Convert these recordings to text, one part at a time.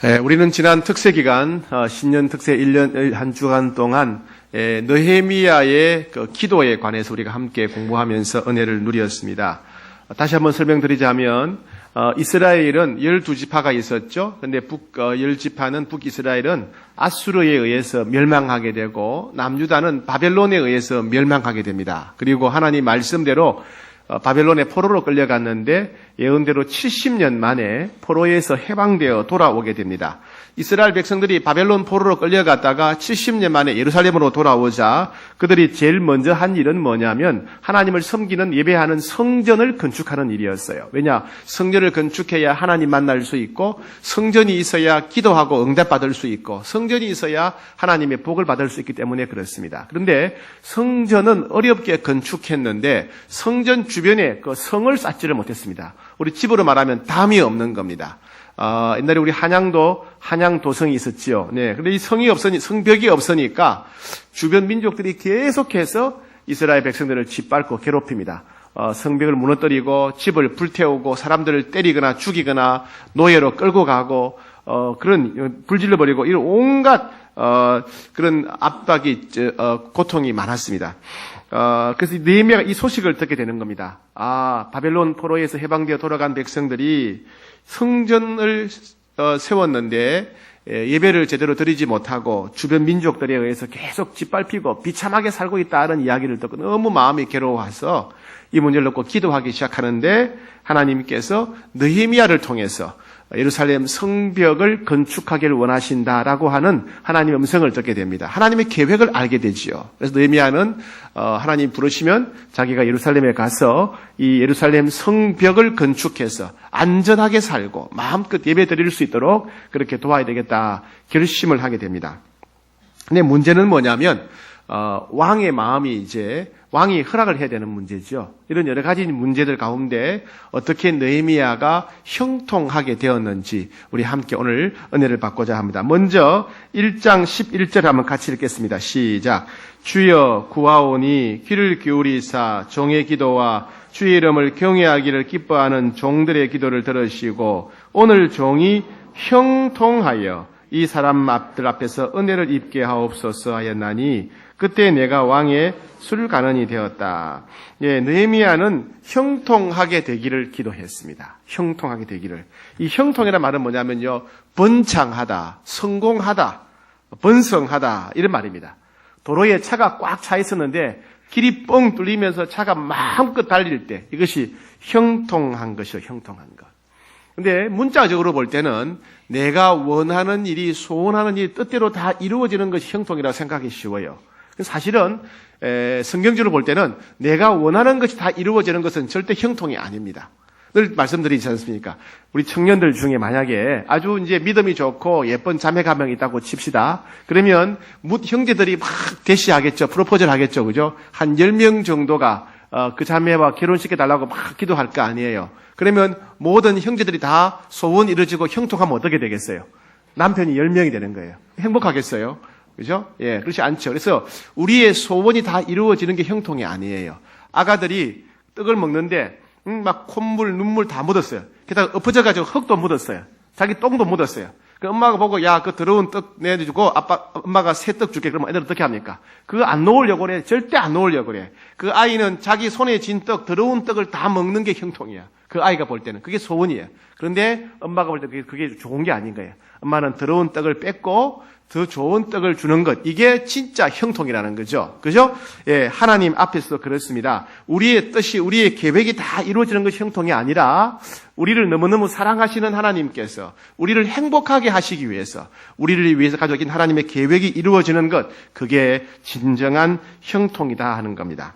우리는 지난 특세 기간, 신년 특세 1년 한 주간 동안 느헤미야의 그 기도에 관해서 우리가 함께 공부하면서 은혜를 누렸습니다. 다시 한번 설명드리자면 이스라엘은 12지파가 있었죠. 그런데 10지파는 북이스라엘은 아수르에 의해서 멸망하게 되고 남유다는 바벨론에 의해서 멸망하게 됩니다. 그리고 하나님 말씀대로 바벨론의 포로로 끌려갔는데 예언대로 70년 만에 포로에서 해방되어 돌아오게 됩니다. 이스라엘 백성들이 바벨론 포로로 끌려갔다가 70년 만에 예루살렘으로 돌아오자 그들이 제일 먼저 한 일은 뭐냐면 하나님을 섬기는 예배하는 성전을 건축하는 일이었어요. 왜냐? 성전을 건축해야 하나님 만날 수 있고 성전이 있어야 기도하고 응답받을 수 있고 성전이 있어야 하나님의 복을 받을 수 있기 때문에 그렇습니다. 그런데 성전은 어렵게 건축했는데 성전 주변에 그 성을 쌓지를 못했습니다. 우리 집으로 말하면 담이 없는 겁니다. 옛날에 우리 한양도성이 있었지요. 네. 근데 이 성벽이 없으니까 주변 민족들이 계속해서 이스라엘 백성들을 짓밟고 괴롭힙니다. 성벽을 무너뜨리고 집을 불태우고 사람들을 때리거나 죽이거나 노예로 끌고 가고, 그런, 불질러 버리고 이런 온갖, 그런 압박이, 고통이 많았습니다. 그래서 느헤미야가 이 소식을 듣게 되는 겁니다. 바벨론 포로에서 해방되어 돌아간 백성들이 성전을 세웠는데 예배를 제대로 드리지 못하고 주변 민족들에 의해서 계속 짓밟히고 비참하게 살고 있다는 이야기를 듣고 너무 마음이 괴로워서 이 문제를 놓고 기도하기 시작하는데 하나님께서 느헤미야를 통해서 예루살렘 성벽을 건축하기를 원하신다라고 하는 하나님의 음성을 듣게 됩니다. 하나님의 계획을 알게 되지요. 그래서 느헤미야는 하나님 부르시면 자기가 예루살렘에 가서 이 예루살렘 성벽을 건축해서 안전하게 살고 마음껏 예배 드릴 수 있도록 그렇게 도와야 되겠다 결심을 하게 됩니다. 근데 문제는 뭐냐면 왕의 마음이 왕이 허락을 해야 되는 문제죠. 이런 여러 가지 문제들 가운데 어떻게 느헤미야가 형통하게 되었는지 우리 함께 오늘 은혜를 받고자 합니다. 먼저 1장 11절 한번 같이 읽겠습니다. 시작. 주여 구하오니 귀를 기울이사 종의 기도와 주의 이름을 경외하기를 기뻐하는 종들의 기도를 들으시고 오늘 종이 형통하여 이 사람들 앞에서 은혜를 입게 하옵소서 하였나니 그때 내가 왕의 술간원이 되었다. 느헤미야는 형통하게 되기를 기도했습니다. 형통하게 되기를. 이 형통이라는 말은 뭐냐면요, 번창하다, 성공하다, 번성하다 이런 말입니다. 도로에 차가 꽉 차 있었는데 길이 뻥 뚫리면서 차가 마음껏 달릴 때 이것이 형통한 것이요, 형통한 것. 근데 문자적으로 볼 때는 내가 원하는 일이, 소원하는 일이 뜻대로 다 이루어지는 것이 형통이라고 생각하기 쉬워요. 사실은 성경적으로 볼 때는 내가 원하는 것이 다 이루어지는 것은 절대 형통이 아닙니다. 늘 말씀드리지 않습니까? 우리 청년들 중에 만약에 아주 이제 믿음이 좋고 예쁜 자매 가명이 있다고 칩시다. 그러면 형제들이 막 대시하겠죠. 프로포즈를 하겠죠. 그죠? 한 10명 정도가 그 자매와 결혼시켜달라고 막 기도할 거 아니에요. 그러면 모든 형제들이 다 소원 이루어지고 형통하면 어떻게 되겠어요? 남편이 10명이 되는 거예요. 행복하겠어요? 그죠? 예, 그렇지 않죠. 그래서 우리의 소원이 다 이루어지는 게 형통이 아니에요. 아가들이 떡을 먹는데, 막 콧물, 눈물 다 묻었어요. 게다가 엎어져가지고 흙도 묻었어요. 자기 똥도 묻었어요. 그 엄마가 보고, 야, 그 더러운 떡 내주고, 엄마가 새 떡 줄게. 그러면 애들 어떻게 합니까? 그거 안 놓으려고 그래. 절대 안 놓으려고 그래. 그 아이는 자기 손에 쥔 떡, 더러운 떡을 다 먹는 게 형통이야. 그 아이가 볼 때는. 그게 소원이에요. 그런데 엄마가 볼 때 그게 좋은 게 아닌 거예요. 엄마는 더러운 떡을 뺏고, 더 좋은 떡을 주는 것. 이게 진짜 형통이라는 거죠. 그죠? 예, 하나님 앞에서도 그렇습니다. 우리의 뜻이, 우리의 계획이 다 이루어지는 것이 형통이 아니라 우리를 너무너무 사랑하시는 하나님께서 우리를 행복하게 하시기 위해서 우리를 위해서 가져진 하나님의 계획이 이루어지는 것. 그게 진정한 형통이다 하는 겁니다.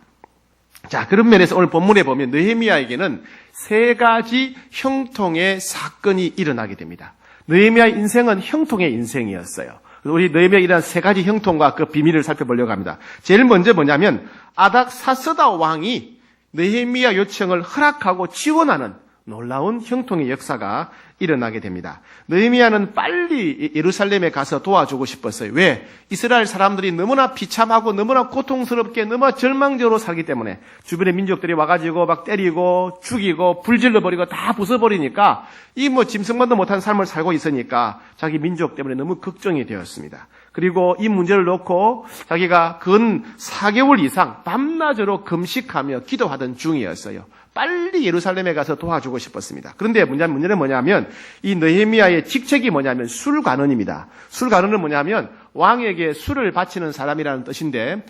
자, 그런 면에서 오늘 본문에 보면 느헤미야에게는 세 가지 형통의 사건이 일어나게 됩니다. 느헤미야의 인생은 형통의 인생이었어요. 우리 느헤미야에 이런 세 가지 형통과 그 비밀을 살펴보려고 합니다. 제일 먼저 뭐냐면 아닥사스다 왕이 느헤미야 요청을 허락하고 지원하는 놀라운 형통의 역사가 일어나게 됩니다. 느헤미야는 빨리 예루살렘에 가서 도와주고 싶었어요. 왜? 이스라엘 사람들이 너무나 비참하고 너무나 고통스럽게 너무나 절망적으로 살기 때문에 주변의 민족들이 와가지고 막 때리고 죽이고 불질러버리고 다 부숴버리니까 이 짐승만도 못한 삶을 살고 있으니까 자기 민족 때문에 너무 걱정이 되었습니다. 그리고 이 문제를 놓고 자기가 근 4개월 이상 밤낮으로 금식하며 기도하던 중이었어요. 빨리 예루살렘에 가서 도와주고 싶었습니다. 그런데 문제는 뭐냐면 이 느헤미야의 직책이 뭐냐면 술관원입니다. 술관원은 뭐냐면 왕에게 술을 바치는 사람이라는 뜻인데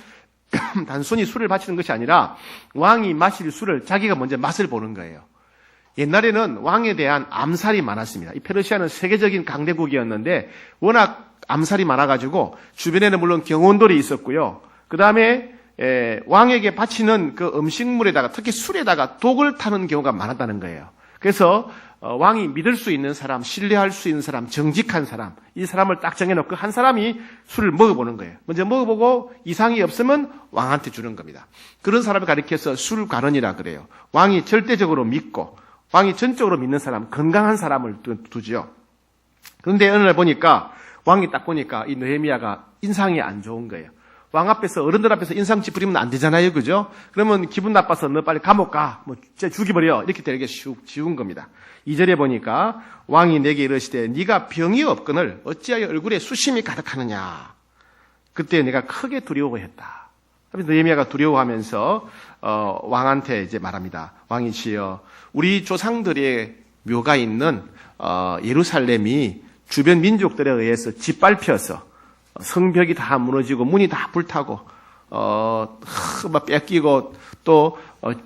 단순히 술을 바치는 것이 아니라 왕이 마실 술을 자기가 먼저 맛을 보는 거예요. 옛날에는 왕에 대한 암살이 많았습니다. 이 페르시아는 세계적인 강대국이었는데 워낙 암살이 많아가지고 주변에는 물론 경호원들이 있었고요. 그 다음에 왕에게 바치는 그 음식물에다가 특히 술에다가 독을 타는 경우가 많았다는 거예요. 그래서 왕이 믿을 수 있는 사람, 신뢰할 수 있는 사람, 정직한 사람, 이 사람을 딱 정해놓고 한 사람이 술을 먹어보는 거예요. 먼저 먹어보고 이상이 없으면 왕한테 주는 겁니다. 그런 사람을 가리켜서 술관원이라 그래요. 왕이 절대적으로 믿고 왕이 전적으로 믿는 사람, 건강한 사람을 두지요. 그런데 어느 날 보니까 왕이 딱 보니까 이 느헤미야가 인상이 안 좋은 거예요. 왕 앞에서 어른들 앞에서 인상 찌푸리면 안 되잖아요, 그죠? 그러면 기분 나빠서 너 빨리 감옥 가, 진짜 죽여버려 이렇게 되게 쉬운 겁니다. 2절에 보니까 왕이 내게 이르시되 네가 병이 없거늘 어찌하여 얼굴에 수심이 가득하느냐. 그때 내가 크게 두려워했다. 느헤미야가 두려워하면서 왕한테 이제 말합니다. 왕이시여, 우리 조상들의 묘가 있는 예루살렘이 주변 민족들에 의해서 짓밟혀서 성벽이 다 무너지고 문이 다 불타고 막 뺏기고 또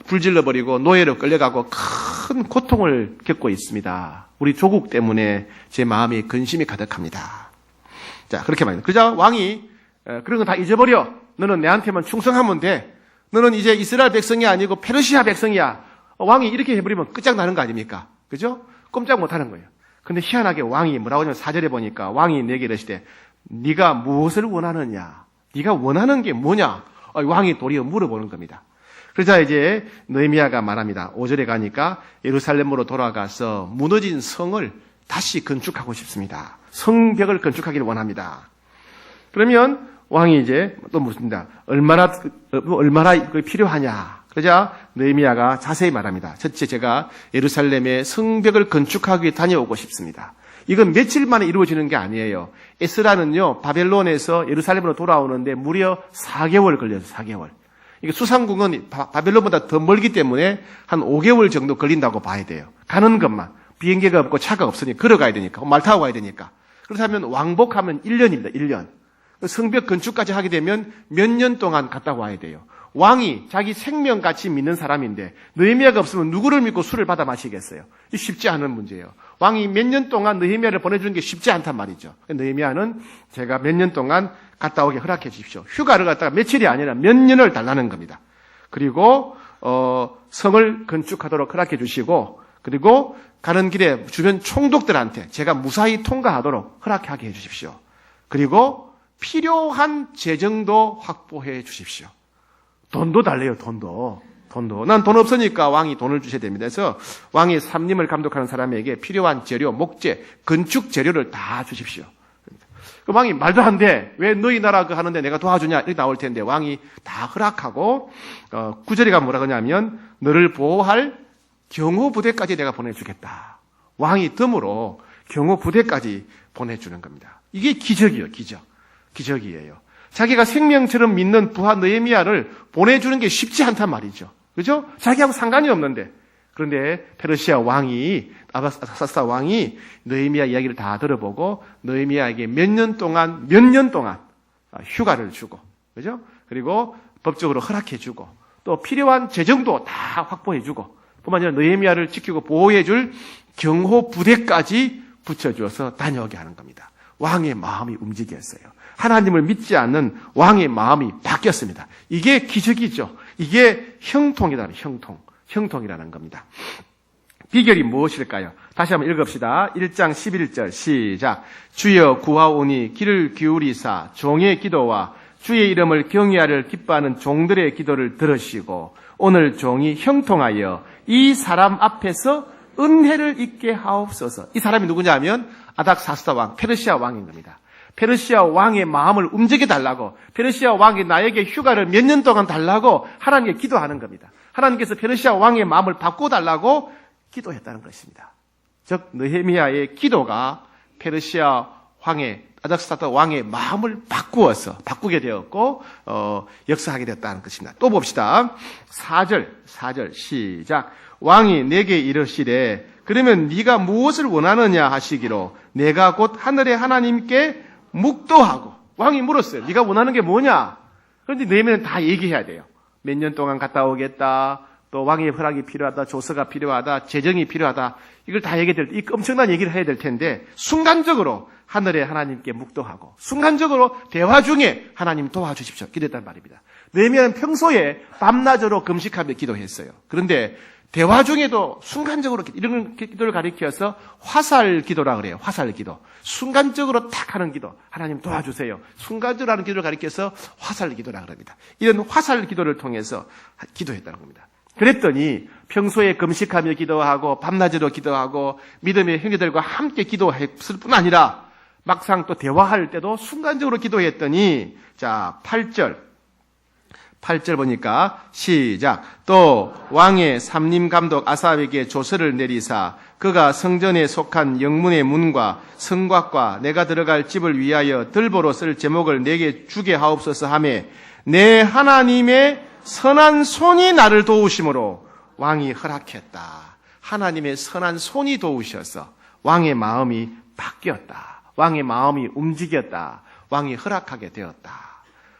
불질러버리고 노예로 끌려가고 큰 고통을 겪고 있습니다. 우리 조국 때문에 제 마음이 근심이 가득합니다. 자, 그렇게 말합니다. 그러자 왕이 그런 거 다 잊어버려. 너는 내한테만 충성하면 돼. 너는 이제 이스라엘 백성이 아니고 페르시아 백성이야. 왕이 이렇게 해버리면 끝장나는 거 아닙니까? 그죠? 꼼짝 못하는 거예요. 근데 희한하게 왕이 뭐라고 하냐면 4절에 보니까 왕이 내게 이르시되 네가 무엇을 원하느냐? 네가 원하는 게 뭐냐? 왕이 도리어 물어보는 겁니다. 그러자 이제 느헤미야가 말합니다. 5절에 가니까 예루살렘으로 돌아가서 무너진 성을 다시 건축하고 싶습니다. 성벽을 건축하기를 원합니다. 그러면 왕이 이제 또 묻습니다. 얼마나 필요하냐? 그러자 느헤미야가 자세히 말합니다. 첫째, 제가 예루살렘에 성벽을 건축하기 위해 다녀오고 싶습니다. 이건 며칠 만에 이루어지는 게 아니에요. 에스라는요, 바벨론에서 예루살렘으로 돌아오는데 무려 4개월 걸려서 4개월. 이게 수상궁은 바벨론보다 더 멀기 때문에 한 5개월 정도 걸린다고 봐야 돼요. 가는 것만. 비행기가 없고 차가 없으니 걸어가야 되니까, 말 타고 가야 되니까. 그렇다면 왕복하면 1년입니다. 1년. 성벽 건축까지 하게 되면 몇 년 동안 갔다 와야 돼요. 왕이 자기 생명같이 믿는 사람인데 느헤미야가 없으면 누구를 믿고 술을 받아 마시겠어요? 쉽지 않은 문제예요. 왕이 몇 년 동안 느헤미야를 보내주는 게 쉽지 않단 말이죠. 느헤미야는 제가 몇 년 동안 갔다 오게 허락해 주십시오. 휴가를 갖다가 며칠이 아니라 몇 년을 달라는 겁니다. 그리고 성을 건축하도록 허락해 주시고 그리고 가는 길에 주변 총독들한테 제가 무사히 통과하도록 허락하게 해 주십시오. 그리고 필요한 재정도 확보해 주십시오. 돈도 달래요, 돈도. 난 돈 없으니까 왕이 돈을 주셔야 됩니다. 그래서 왕이 삼림을 감독하는 사람에게 필요한 재료, 목재, 건축 재료를 다 주십시오. 그 왕이 말도 안 돼. 왜 너희 나라 그 하는데 내가 도와주냐? 이렇게 나올 텐데 왕이 다 허락하고 9절에 가면 뭐라 그러냐면 너를 보호할 경호부대까지 내가 보내주겠다. 왕이 덤으로 경호부대까지 보내주는 겁니다. 이게 기적이에요, 기적이에요. 자기가 생명처럼 믿는 부하 느헤미야를 보내주는 게 쉽지 않단 말이죠. 그죠? 자기하고 상관이 없는데. 그런데 페르시아 왕이, 아사스다 왕이 느헤미야 이야기를 다 들어보고 느헤미야에게 몇 년 동안 휴가를 주고, 그죠? 그리고 법적으로 허락해주고, 또 필요한 재정도 다 확보해주고, 뿐만 아니라 느헤미야를 지키고 보호해줄 경호부대까지 붙여주어서 다녀오게 하는 겁니다. 왕의 마음이 움직였어요. 하나님을 믿지 않는 왕의 마음이 바뀌었습니다. 이게 기적이죠. 이게 형통이라는 겁니다. 비결이 무엇일까요? 다시 한번 읽읍시다. 1장 11절 시작. 주여 구하오니 귀를 기울이사 종의 기도와 주의 이름을 경외하를 기뻐하는 종들의 기도를 들으시고 오늘 종이 형통하여 이 사람 앞에서 은혜를 있게 하옵소서. 이 사람이 누구냐면 아닥사스다 왕, 페르시아 왕인 겁니다. 페르시아 왕의 마음을 움직여 달라고, 페르시아 왕이 나에게 휴가를 몇 년 동안 달라고 하나님께 기도하는 겁니다. 하나님께서 페르시아 왕의 마음을 바꿔달라고 기도했다는 것입니다. 즉 느헤미야의 기도가 페르시아 왕의 아닥사스다 왕의 마음을 바꾸게 되었고 역사하게 되었다는 것입니다. 또 봅시다. 4절 시작. 왕이 내게 이르시되 그러면 네가 무엇을 원하느냐 하시기로 내가 곧 하늘의 하나님께 묵도하고. 왕이 물었어요. 네가 원하는 게 뭐냐? 그런데 느헤미야는 다 얘기해야 돼요. 몇 년 동안 갔다 오겠다. 또 왕의 허락이 필요하다. 조서가 필요하다. 재정이 필요하다. 이걸 다 얘기할 때, 이 엄청난 얘기를 해야 될 텐데 순간적으로 하늘의 하나님께 묵도하고 순간적으로 대화 중에 하나님 도와주십시오. 기도했단 말입니다. 느헤미야는 평소에 밤낮으로 금식하며 기도했어요. 그런데 대화 중에도 순간적으로 이런 기도를 가리켜서 화살 기도라 그래요. 화살 기도. 순간적으로 탁 하는 기도. 하나님 도와주세요. 순간적으로 하는 기도를 가리켜서 화살 기도라 그럽니다. 이런 화살 기도를 통해서 기도했다는 겁니다. 그랬더니 평소에 금식하며 기도하고 밤낮으로 기도하고 믿음의 형제들과 함께 기도했을 뿐 아니라 막상 또 대화할 때도 순간적으로 기도했더니 자 8절 보니까 시작. 또 왕의 삼림감독 아삽에게 조서를 내리사 그가 성전에 속한 영문의 문과 성곽과 내가 들어갈 집을 위하여 들보로 쓸 제목을 내게 주게 하옵소서 하매 내 하나님의 선한 손이 나를 도우심으로 왕이 허락했다. 하나님의 선한 손이 도우셔서 왕의 마음이 바뀌었다. 왕의 마음이 움직였다. 왕이 허락하게 되었다.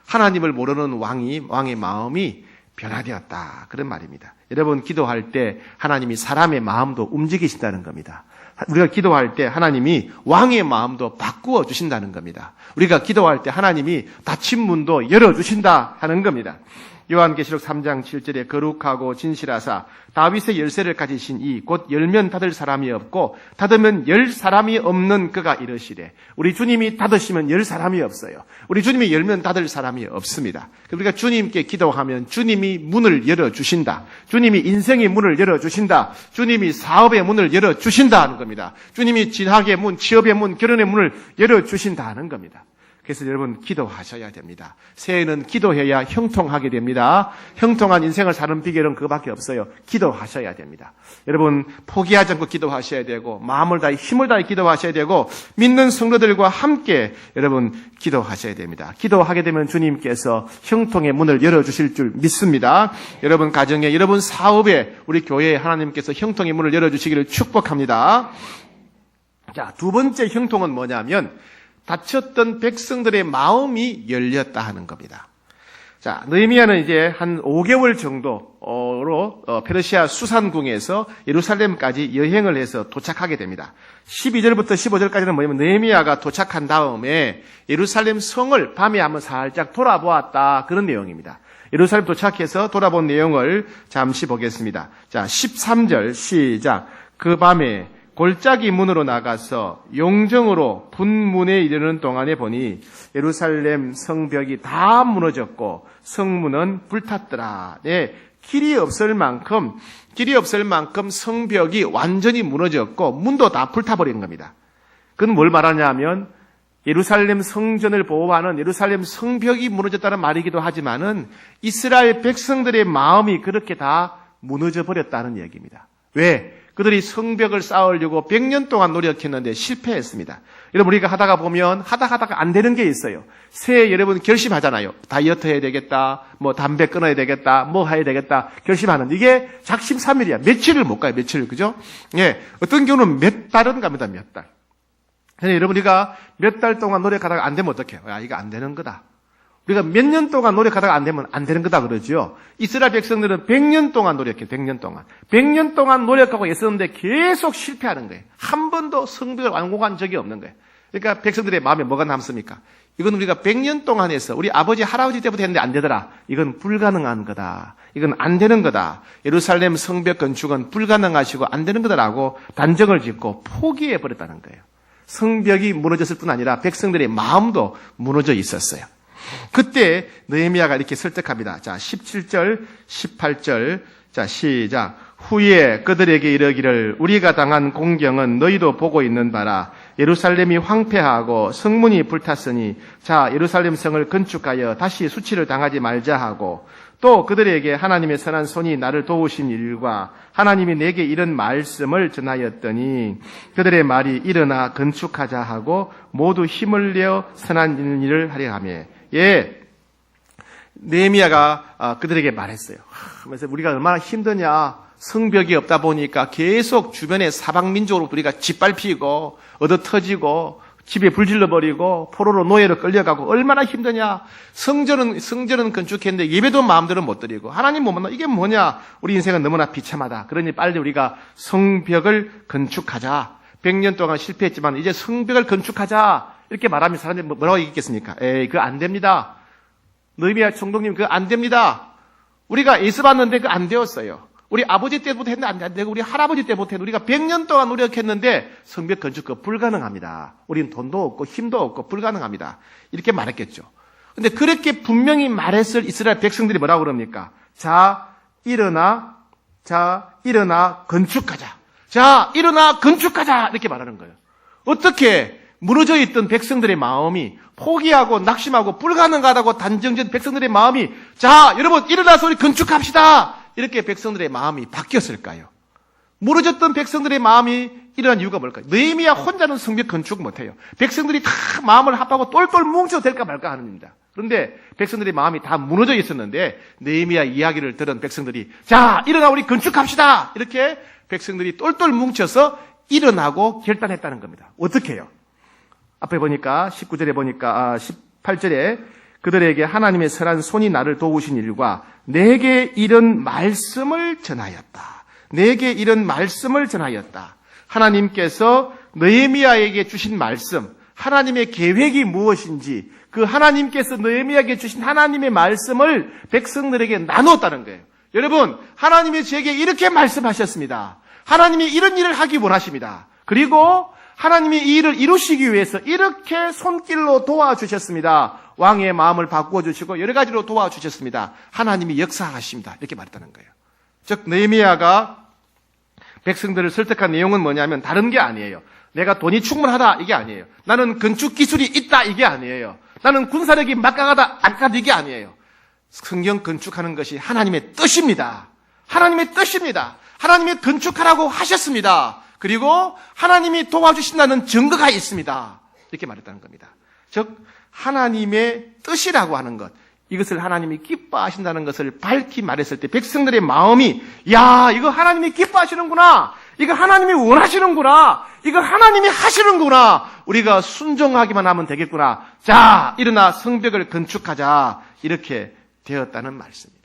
하나님을 모르는 왕의 마음이 변화되었다. 그런 말입니다. 여러분 기도할 때 하나님이 사람의 마음도 움직이신다는 겁니다. 우리가 기도할 때 하나님이 왕의 마음도 바꾸어 주신다는 겁니다. 우리가 기도할 때 하나님이 닫힌 문도 열어주신다 하는 겁니다. 요한계시록 3장 7절에 거룩하고 진실하사 다윗의 열쇠를 가지신 이 곧 열면 닫을 사람이 없고 닫으면 열 사람이 없는 그가 이르시되 우리 주님이 닫으시면 열 사람이 없어요. 우리 주님이 열면 닫을 사람이 없습니다. 우리가 주님께 기도하면 주님이 문을 열어주신다. 주님이 인생의 문을 열어주신다. 주님이 사업의 문을 열어주신다 하는 겁니다. 주님이 진학의 문, 취업의 문, 결혼의 문을 열어주신다 하는 겁니다. 그래서 여러분 기도하셔야 됩니다. 새해는 기도해야 형통하게 됩니다. 형통한 인생을 사는 비결은 그거밖에 없어요. 기도하셔야 됩니다. 여러분 포기하지 않고 기도하셔야 되고 마음을 다해 힘을 다해 기도하셔야 되고 믿는 성도들과 함께 여러분 기도하셔야 됩니다. 기도하게 되면 주님께서 형통의 문을 열어주실 줄 믿습니다. 여러분 가정에 여러분 사업에 우리 교회에 하나님께서 형통의 문을 열어주시기를 축복합니다. 자, 두 번째 형통은 뭐냐면 닫혔던 백성들의 마음이 열렸다 하는 겁니다. 자, 느헤미야는 이제 한 5개월 정도로 페르시아 수산궁에서 예루살렘까지 여행을 해서 도착하게 됩니다. 12절부터 15절까지는 뭐냐면 느헤미야가 도착한 다음에 예루살렘 성을 밤에 한번 살짝 돌아보았다 그런 내용입니다. 예루살렘 도착해서 돌아본 내용을 잠시 보겠습니다. 자, 13절 시작. 그 밤에 골짜기 문으로 나가서 용정으로 분문에 이르는 동안에 보니 예루살렘 성벽이 다 무너졌고 성문은 불탔더라. 네, 길이 없을 만큼 성벽이 완전히 무너졌고 문도 다 불타버린 겁니다. 그건 뭘 말하냐면 예루살렘 성전을 보호하는 예루살렘 성벽이 무너졌다는 말이기도 하지만은 이스라엘 백성들의 마음이 그렇게 다 무너져 버렸다는 얘기입니다. 왜? 그들이 성벽을 쌓으려고 100년 동안 노력했는데 실패했습니다. 여러분 우리가 하다가 보면 하다가 안 되는 게 있어요. 새해 여러분 결심하잖아요. 다이어트 해야 되겠다. 뭐 담배 끊어야 되겠다. 뭐 해야 되겠다. 결심하는 이게 작심삼일이야. 며칠을 못 가요. 며칠 그죠? 예, 어떤 경우는 몇 달은 갑니다. 몇 달. 그래서 여러분 우리가 몇 달 동안 노력하다가 안 되면 어떡해요? 야, 이거 안 되는 거다. 우리가 몇 년 동안 노력하다가 안 되면 안 되는 거다 그러죠. 이스라엘 백성들은 100년 동안 노력해요. 100년 동안. 100년 동안 노력하고 애썼는데 계속 실패하는 거예요. 한 번도 성벽을 완공한 적이 없는 거예요. 그러니까 백성들의 마음에 뭐가 남습니까? 이건 우리가 100년 동안 해서 우리 아버지 할아버지 때부터 했는데 안 되더라. 이건 불가능한 거다. 이건 안 되는 거다. 예루살렘 성벽 건축은 불가능하시고 안 되는 거다라고 단정을 짓고 포기해버렸다는 거예요. 성벽이 무너졌을 뿐 아니라 백성들의 마음도 무너져 있었어요. 그때 느헤미야가 이렇게 설득합니다. 자, 17절, 18절. 자, 시작. 후에 그들에게 이르기를 우리가 당한 공경은 너희도 보고 있는 바라. 예루살렘이 황폐하고 성문이 불탔으니 자 예루살렘 성을 건축하여 다시 수치를 당하지 말자 하고, 또 그들에게 하나님의 선한 손이 나를 도우신 일과 하나님이 내게 이런 말씀을 전하였더니 그들의 말이 일어나 건축하자 하고 모두 힘을 내어 선한 일을 하려 하며. 느헤미야가 그들에게 말했어요. 그래서 우리가 얼마나 힘드냐. 성벽이 없다 보니까 계속 주변에 사방민족으로 우리가 짓밟히고 얻어터지고 집에 불질러버리고 포로로 노예로 끌려가고 얼마나 힘드냐. 성전은 건축했는데 예배도 마음대로 못 드리고 하나님 못 만나. 이게 뭐냐. 우리 인생은 너무나 비참하다. 그러니 빨리 우리가 성벽을 건축하자. 100년 동안 실패했지만 이제 성벽을 건축하자. 이렇게 말하면 사람들이 뭐라고 얘기했겠습니까? 에이, 그거 안 됩니다. 느헤미야 총독님, 그거 안 됩니다. 우리가 예수 받는데 그거 안 되었어요. 우리 아버지 때부터 했는데 안 되고 우리 할아버지 때부터 했는데 우리가 100년 동안 노력했는데 성벽 건축 그 불가능합니다. 우리는 돈도 없고 힘도 없고 불가능합니다. 이렇게 말했겠죠. 근데 그렇게 분명히 말했을 이스라엘 백성들이 뭐라고 그럽니까? 자, 일어나 건축하자. 자, 일어나 건축하자. 이렇게 말하는 거예요. 어떻게 무너져 있던 백성들의 마음이 포기하고 낙심하고 불가능하다고 단정된 백성들의 마음이 자, 여러분 일어나서 우리 건축합시다. 이렇게 백성들의 마음이 바뀌었을까요? 무너졌던 백성들의 마음이 일어난 이유가 뭘까요? 느헤미야 혼자는 성벽 건축 못해요. 백성들이 다 마음을 합하고 똘똘 뭉쳐도 될까 말까 하는 겁니다. 그런데 백성들의 마음이 다 무너져 있었는데 느헤미야 이야기를 들은 백성들이 자, 일어나 우리 건축합시다. 이렇게 백성들이 똘똘 뭉쳐서 일어나고 결단했다는 겁니다. 어떻게 해요? 앞에 보니까 19절에 보니까 18절에 그들에게 하나님의 선한 손이 나를 도우신 일과 내게 이런 말씀을 전하였다. 내게 이런 말씀을 전하였다. 하나님께서 느헤미야에게 주신 말씀, 하나님의 계획이 무엇인지 그 하나님께서 느헤미야에게 주신 하나님의 말씀을 백성들에게 나누었다는 거예요. 여러분, 하나님이 제게 이렇게 말씀하셨습니다. 하나님이 이런 일을 하기 원하십니다. 그리고 하나님이 이 일을 이루시기 위해서 이렇게 손길로 도와주셨습니다. 왕의 마음을 바꾸어 주시고 여러 가지로 도와주셨습니다. 하나님이 역사하십니다. 이렇게 말했다는 거예요. 즉 느헤미야가 백성들을 설득한 내용은 뭐냐면 다른 게 아니에요. 내가 돈이 충분하다 이게 아니에요. 나는 건축 기술이 있다 이게 아니에요. 나는 군사력이 막강하다 안까다 이게 아니에요. 성경 건축하는 것이 하나님의 뜻입니다. 하나님의 뜻입니다. 하나님이 건축하라고 하셨습니다. 그리고 하나님이 도와주신다는 증거가 있습니다. 이렇게 말했다는 겁니다. 즉 하나님의 뜻이라고 하는 것, 이것을 하나님이 기뻐하신다는 것을 밝히 말했을 때 백성들의 마음이 야, 이거 하나님이 기뻐하시는구나. 이거 하나님이 원하시는구나. 이거 하나님이 하시는구나. 우리가 순종하기만 하면 되겠구나. 자, 일어나 성벽을 건축하자. 이렇게 되었다는 말씀입니다.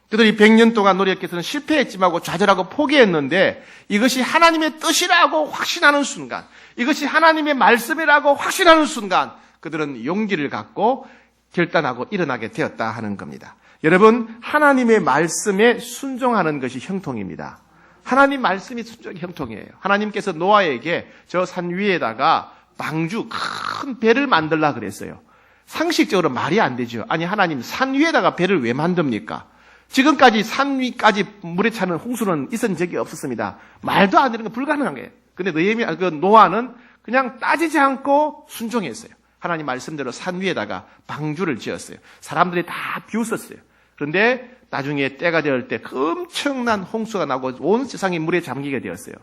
그들이 100년 동안 노력해서는 실패했지만 좌절하고 포기했는데 이것이 하나님의 뜻이라고 확신하는 순간, 이것이 하나님의 말씀이라고 확신하는 순간 그들은 용기를 갖고 결단하고 일어나게 되었다 하는 겁니다. 여러분, 하나님의 말씀에 순종하는 것이 형통입니다. 하나님 말씀이 순종이 형통이에요. 하나님께서 노아에게 저 산 위에다가 방주 큰 배를 만들라 그랬어요. 상식적으로 말이 안 되죠. 아니, 하나님 산 위에다가 배를 왜 만듭니까? 지금까지 산 위까지 물에 차는 홍수는 있은 적이 없었습니다. 말도 안 되는 건 불가능한 거예요. 근데 노아는 그냥 따지지 않고 순종했어요. 하나님 말씀대로 산 위에다가 방주를 지었어요. 사람들이 다 비웃었어요. 그런데 나중에 때가 될 때 엄청난 홍수가 나고 온 세상이 물에 잠기게 되었어요.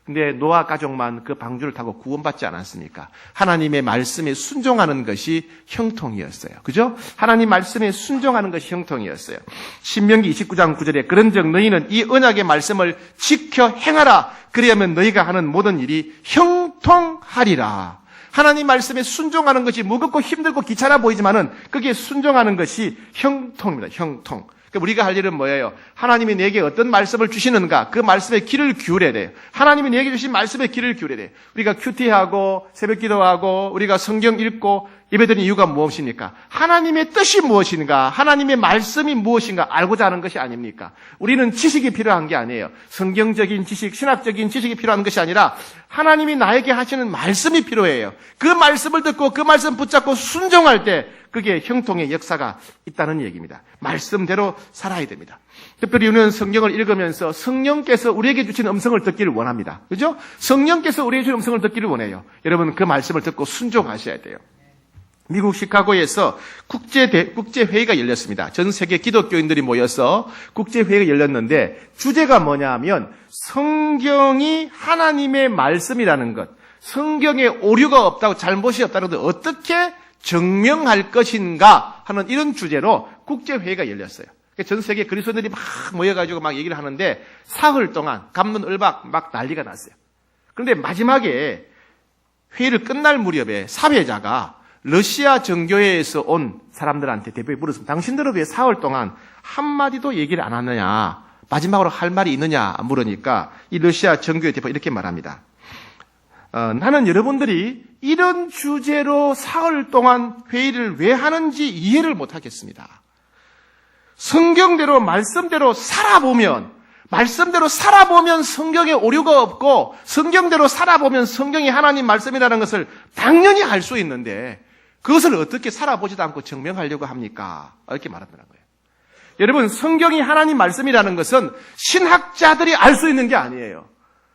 근데 노아 가족만 그 방주를 타고 구원받지 않았습니까? 하나님의 말씀에 순종하는 것이 형통이었어요. 그죠? 하나님 말씀에 순종하는 것이 형통이었어요. 신명기 29장 9절에 그런즉 너희는 이 언약의 말씀을 지켜 행하라. 그리하면 너희가 하는 모든 일이 형통하리라. 하나님 말씀에 순종하는 것이 무겁고 힘들고 귀찮아 보이지만은 그게 순종하는 것이 형통입니다. 형통. 우리가 할 일은 뭐예요? 하나님이 내게 어떤 말씀을 주시는가? 그 말씀에 귀를 기울여야 돼요. 하나님이 내게 주신 말씀에 귀를 기울여야 돼요. 우리가 큐티하고 새벽 기도하고 우리가 성경 읽고 예배드리는 이유가 무엇입니까? 하나님의 뜻이 무엇인가? 하나님의 말씀이 무엇인가? 알고자 하는 것이 아닙니까? 우리는 지식이 필요한 게 아니에요. 성경적인 지식, 신학적인 지식이 필요한 것이 아니라 하나님이 나에게 하시는 말씀이 필요해요. 그 말씀을 듣고 그 말씀 붙잡고 순종할 때 그게 형통의 역사가 있다는 얘기입니다. 말씀대로 살아야 됩니다. 특별히 우리는 성경을 읽으면서 성령께서 우리에게 주신 음성을 듣기를 원합니다. 그죠? 성령께서 우리에게 주신 음성을 듣기를 원해요. 여러분 그 말씀을 듣고 순종하셔야 돼요. 미국 시카고에서 국제회의가 열렸습니다. 전 세계 기독교인들이 모여서 국제회의가 열렸는데 주제가 뭐냐 하면 성경이 하나님의 말씀이라는 것, 성경에 오류가 없다고 잘못이 없다는 것을 어떻게 증명할 것인가 하는 이런 주제로 국제회의가 열렸어요. 전 세계 그리스도인들이 막 모여가지고 막 얘기를 하는데 사흘 동안 갑론을박 막 난리가 났어요. 그런데 마지막에 회의를 끝날 무렵에 사회자가 러시아 정교회에서 온 사람들한테 대표에 물었습니다. 당신들은 왜 사흘 동안 한마디도 얘기를 안 하느냐, 마지막으로 할 말이 있느냐 물으니까 이 러시아 정교회 대표 이렇게 말합니다. 나는 여러분들이 이런 주제로 사흘 동안 회의를 왜 하는지 이해를 못하겠습니다. 성경대로 말씀대로 살아보면 성경에 오류가 없고 성경대로 살아보면 성경이 하나님 말씀이라는 것을 당연히 알 수 있는데 그것을 어떻게 살아보지도 않고 증명하려고 합니까? 이렇게 말한다는 거예요. 여러분, 성경이 하나님 말씀이라는 것은 신학자들이 알 수 있는 게 아니에요.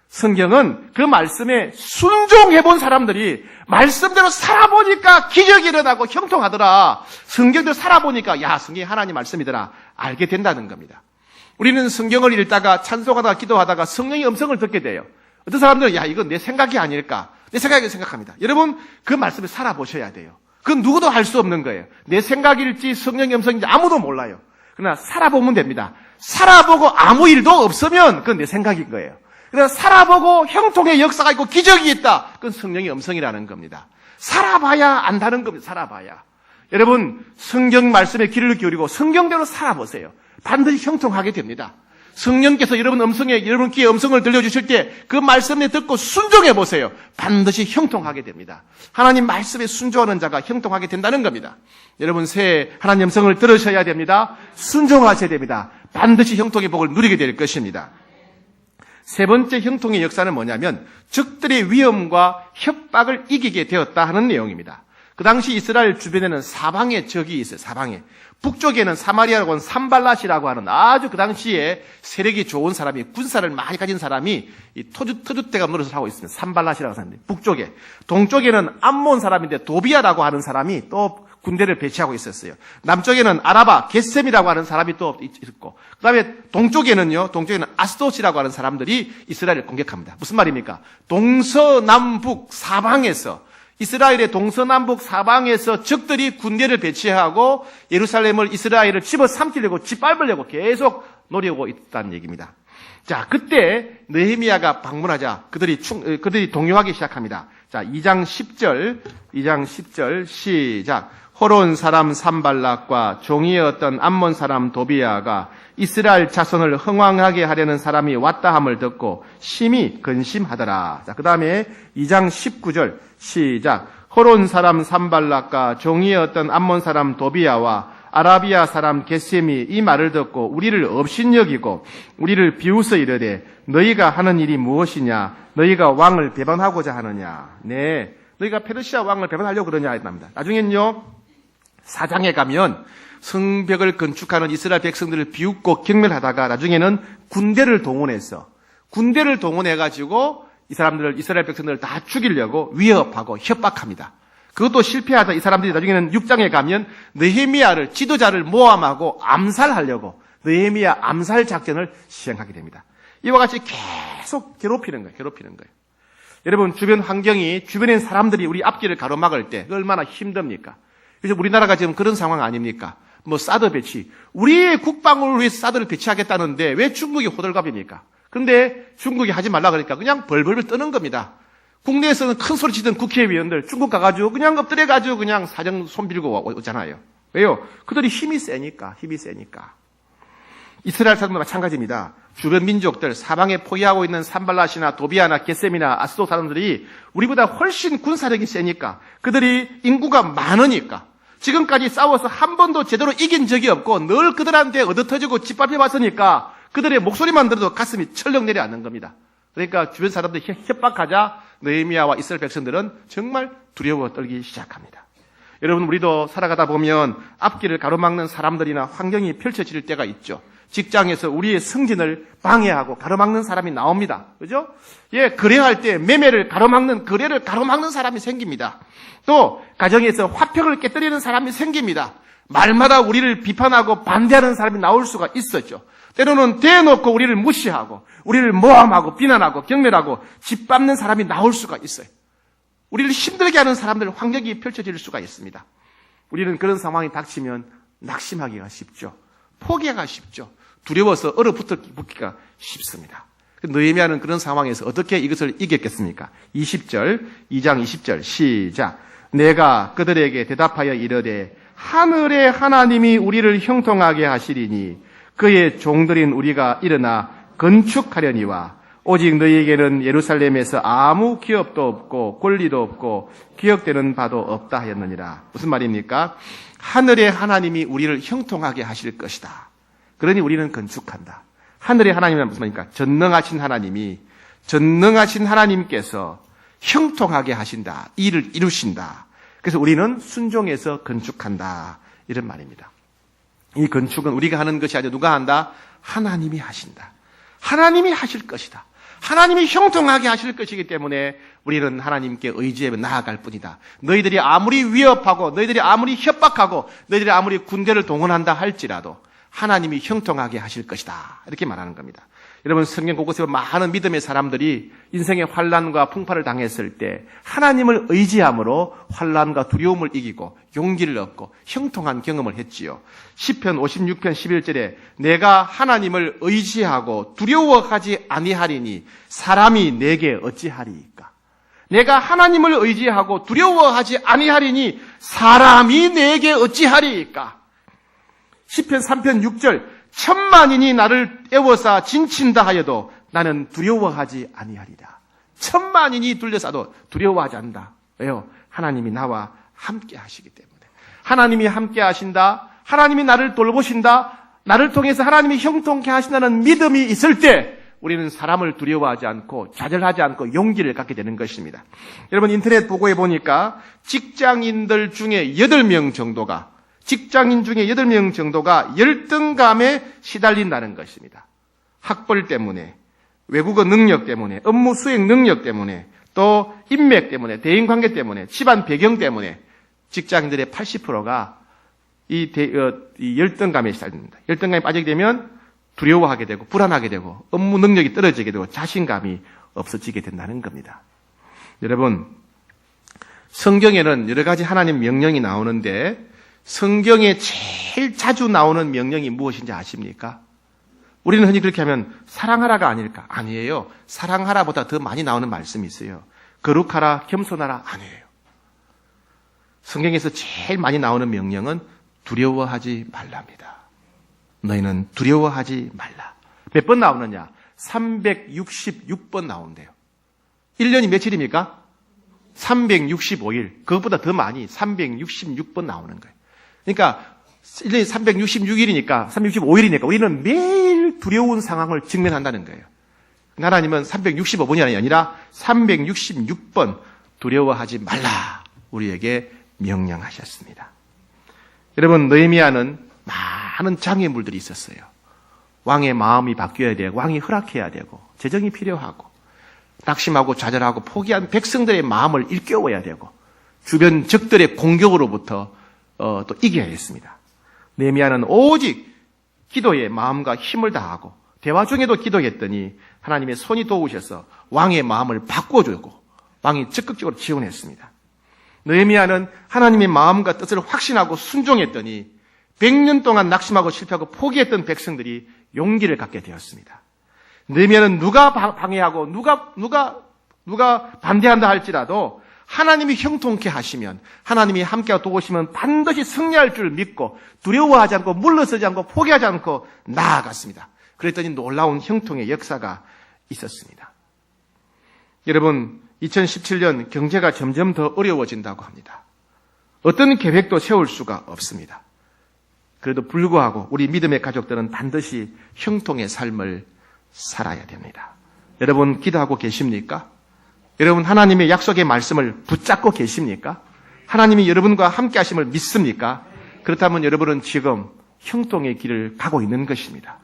성경은 그 말씀에 순종해본 사람들이 말씀대로 살아보니까 기적이 일어나고 형통하더라. 성경대로 살아보니까 야, 성경이 하나님 말씀이더라. 알게 된다는 겁니다. 우리는 성경을 읽다가 찬송하다가 기도하다가 성령의 음성을 듣게 돼요. 어떤 사람들은 야, 이건 내 생각이 아닐까? 내 생각이라고 생각합니다. 여러분, 그 말씀을 살아보셔야 돼요. 그건 누구도 할 수 없는 거예요. 내 생각일지 성령의 음성인지 아무도 몰라요. 그러나 살아보면 됩니다. 살아보고 아무 일도 없으면 그건 내 생각인 거예요. 그래서 살아보고 형통의 역사가 있고 기적이 있다. 그건 성령의 음성이라는 겁니다. 살아봐야 안다는 겁니다. 살아봐야. 여러분, 성경 말씀에 귀를 기울이고 성경대로 살아보세요. 반드시 형통하게 됩니다. 성령께서 여러분 귀에 음성을 들려주실 때 그 말씀을 듣고 순종해 보세요. 반드시 형통하게 됩니다. 하나님 말씀에 순종하는 자가 형통하게 된다는 겁니다. 여러분 새해 하나님 음성을 들으셔야 됩니다. 순종하셔야 됩니다. 반드시 형통의 복을 누리게 될 것입니다. 세 번째 형통의 역사는 뭐냐면 적들의 위험과 협박을 이기게 되었다 하는 내용입니다. 그 당시 이스라엘 주변에는 사방에 적이 있어요. 사방에. 북쪽에는 사마리아라고 하는 산발랏이라고 하는 아주 그 당시에 세력이 좋은 사람이, 군사를 많이 가진 사람이 이 터줏대감 노릇을 하고 있습니다. 산발랏이라고 하는 사람이 북쪽에. 동쪽에는 암몬 사람인데 도비아라고 하는 사람이 또 군대를 배치하고 있었어요. 남쪽에는 아라바, 겟셈이라고 하는 사람이 또 있고, 그 다음에 동쪽에는 아스도시라고 하는 사람들이 이스라엘을 공격합니다. 무슨 말입니까? 동서남북 사방에서 이스라엘의 동서남북 사방에서 적들이 군대를 배치하고 예루살렘을 이스라엘을 집어삼키려고 짓밟으려고 계속 노려오고 있다는 얘기입니다. 자, 그때 느헤미야가 방문하자 그들이 동요하기 시작합니다. 자, 2장 10절 시작. 호론 사람 산발락과 종이었던 암몬 사람 도비야가 이스라엘 자손을 흥왕하게 하려는 사람이 왔다 함을 듣고 심히 근심하더라. 자, 그 다음에 2장 19절 시작. 호론 사람 산발락과 종이었던 암몬 사람 도비야와 아라비아 사람 겟셈이 이 말을 듣고 우리를 업신여기고 우리를 비웃어 이르되 너희가 하는 일이 무엇이냐? 너희가 왕을 배반하고자 하느냐? 네, 너희가 페르시아 왕을 배반하려고 그러냐? 합니다. 나중엔요 4장에 가면 성벽을 건축하는 이스라엘 백성들을 비웃고 경멸하다가 나중에는 군대를 동원해가지고 이스라엘 백성들을 다 죽이려고 위협하고 협박합니다. 그것도 실패하다 이 사람들이 나중에는 6장에 가면 느헤미야를 지도자를 모함하고 암살하려고 느헤미야 암살 작전을 시행하게 됩니다. 이와 같이 계속 괴롭히는 거예요. 여러분 주변 환경이 주변에 있는 사람들이 우리 앞길을 가로막을 때 얼마나 힘듭니까? 그래서 우리나라가 지금 그런 상황 아닙니까? 사드 배치. 우리의 국방을 위해서 사드를 배치하겠다는데 왜 중국이 호들갑입니까? 근데 중국이 하지 말라 그러니까 그냥 벌벌 뜨는 겁니다. 국내에서는 큰 소리 치던 국회의원들 중국 가가지고 그냥 엎드려가지고 그냥 사정 손 빌고 오잖아요. 왜요? 그들이 힘이 세니까. 이스라엘 사람도 마찬가지입니다. 주변 민족들, 사방에 포위하고 있는 산발랏이나 도비아나 게셈이나 아스도 사람들이 우리보다 훨씬 군사력이 세니까, 그들이 인구가 많으니까, 지금까지 싸워서 한 번도 제대로 이긴 적이 없고 늘 그들한테 얻어터지고 짓밟혀 왔으니까 그들의 목소리만 들어도 가슴이 철렁 내려앉는 겁니다. 그러니까 주변 사람들이 협박하자 느헤미야와 이스라엘 백성들은 정말 두려워 떨기 시작합니다. 여러분, 우리도 살아가다 보면 앞길을 가로막는 사람들이나 환경이 펼쳐질 때가 있죠. 직장에서 우리의 승진을 방해하고 가로막는 사람이 나옵니다. 그죠? 예, 거래할 때 매매를 가로막는, 거래를 가로막는 사람이 생깁니다. 또 가정에서 화평을 깨뜨리는 사람이 생깁니다. 말마다 우리를 비판하고 반대하는 사람이 나올 수가 있었죠. 때로는 대놓고 우리를 무시하고 우리를 모함하고 비난하고 경멸하고 짓밟는 사람이 나올 수가 있어요. 우리를 힘들게 하는 사람들, 환경이 펼쳐질 수가 있습니다. 우리는 그런 상황이 닥치면 낙심하기가 쉽죠. 포기하기가 쉽죠. 두려워서 얼어붙기가 쉽습니다. 느헤미야는 그런 상황에서 어떻게 이것을 이겼겠습니까? 2장 20절 시작. 내가 그들에게 대답하여 이르되 하늘의 하나님이 우리를 형통하게 하시리니 그의 종들인 우리가 일어나 건축하려니와 오직 너희에게는 예루살렘에서 아무 기업도 없고 권리도 없고 기억되는 바도 없다 하였느니라. 무슨 말입니까? 하늘의 하나님이 우리를 형통하게 하실 것이다. 그러니 우리는 건축한다. 하늘의 하나님은 무슨 말입니까? 전능하신 하나님께서 형통하게 하신다. 일을 이루신다. 그래서 우리는 순종해서 건축한다. 이런 말입니다. 이 건축은 우리가 하는 것이 아니라 누가 한다? 하나님이 하신다. 하나님이 하실 것이다. 하나님이 형통하게 하실 것이기 때문에 우리는 하나님께 의지해 나아갈 뿐이다. 너희들이 아무리 위협하고 너희들이 아무리 협박하고 너희들이 아무리 군대를 동원한다 할지라도 하나님이 형통하게 하실 것이다. 이렇게 말하는 겁니다. 여러분, 성경 곳곳에 많은 믿음의 사람들이 인생의 환난과 풍파를 당했을 때 하나님을 의지함으로 환난과 두려움을 이기고 용기를 얻고 형통한 경험을 했지요. 시편 56편 11절에 내가 하나님을 의지하고 두려워하지 아니하리니 사람이 내게 어찌하리이까. 내가 하나님을 의지하고 두려워하지 아니하리니 사람이 내게 어찌하리이까. 시편 3편 6절 천만인이 나를 애워싸 진친다 하여도 나는 두려워하지 아니하리라. 천만인이 둘러싸도 두려워하지 않는다. 왜요? 하나님이 나와 함께 하시기 때문에. 하나님이 함께 하신다. 하나님이 나를 돌보신다. 나를 통해서 하나님이 형통케 하신다는 믿음이 있을 때 우리는 사람을 두려워하지 않고 좌절하지 않고 용기를 갖게 되는 것입니다. 여러분, 인터넷 보고해 보니까 직장인들 중에 8명 정도가 열등감에 시달린다는 것입니다. 학벌 때문에, 외국어 능력 때문에, 업무 수행 능력 때문에, 또 인맥 때문에, 대인관계 때문에, 집안 배경 때문에 직장인들의 80%가 이 열등감에 시달립니다. 열등감에 빠지게 되면 두려워하게 되고 불안하게 되고 업무 능력이 떨어지게 되고 자신감이 없어지게 된다는 겁니다. 여러분, 성경에는 여러 가지 하나님 명령이 나오는데 성경에 제일 자주 나오는 명령이 무엇인지 아십니까? 우리는 흔히 그렇게 하면 사랑하라가 아닐까? 아니에요. 사랑하라보다 더 많이 나오는 말씀이 있어요. 거룩하라, 겸손하라 아니에요. 성경에서 제일 많이 나오는 명령은 두려워하지 말랍니다. 너희는 두려워하지 말라. 몇 번 나오느냐? 366번 나온대요. 1년이 며칠입니까? 365일. 그것보다 더 많이 366번 나오는 거예요. 그러니까 1년이 366일이니까 365일이니까 우리는 매일 두려운 상황을 직면한다는 거예요. 하나님은 365번이 아니라 366번 두려워하지 말라 우리에게 명령하셨습니다. 여러분, 느헤미야는 많은 장애물들이 있었어요. 왕의 마음이 바뀌어야 되고 왕이 허락해야 되고 재정이 필요하고 낙심하고 좌절하고 포기한 백성들의 마음을 일깨워야 되고 주변 적들의 공격으로부터 또 이겨야 했습니다. 느헤미야는 오직 기도에 마음과 힘을 다하고 대화 중에도 기도했더니 하나님의 손이 도우셔서 왕의 마음을 바꿔주고 왕이 적극적으로 지원했습니다. 느헤미야는 하나님의 마음과 뜻을 확신하고 순종했더니 100년 동안 낙심하고 실패하고 포기했던 백성들이 용기를 갖게 되었습니다. 느헤미야는 누가 방해하고 누가 반대한다 할지라도 하나님이 형통케 하시면 하나님이 함께 도우시면 반드시 승리할 줄 믿고 두려워하지 않고 물러서지 않고 포기하지 않고 나아갔습니다. 그랬더니 놀라운 형통의 역사가 있었습니다. 여러분, 2017년 경제가 점점 더 어려워진다고 합니다. 어떤 계획도 세울 수가 없습니다. 그래도 불구하고 우리 믿음의 가족들은 반드시 형통의 삶을 살아야 됩니다. 여러분, 기도하고 계십니까? 여러분, 하나님의 약속의 말씀을 붙잡고 계십니까? 하나님이 여러분과 함께 하심을 믿습니까? 그렇다면 여러분은 지금 형통의 길을 가고 있는 것입니다.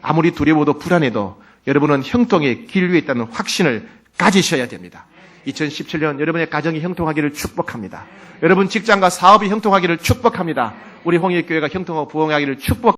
아무리 두려워도 불안해도 여러분은 형통의 길 위에 있다는 확신을 가지셔야 됩니다. 2017년 여러분의 가정이 형통하기를 축복합니다. 여러분 직장과 사업이 형통하기를 축복합니다. 우리 홍익교회가 형통하고 부흥하기를 축복합니다.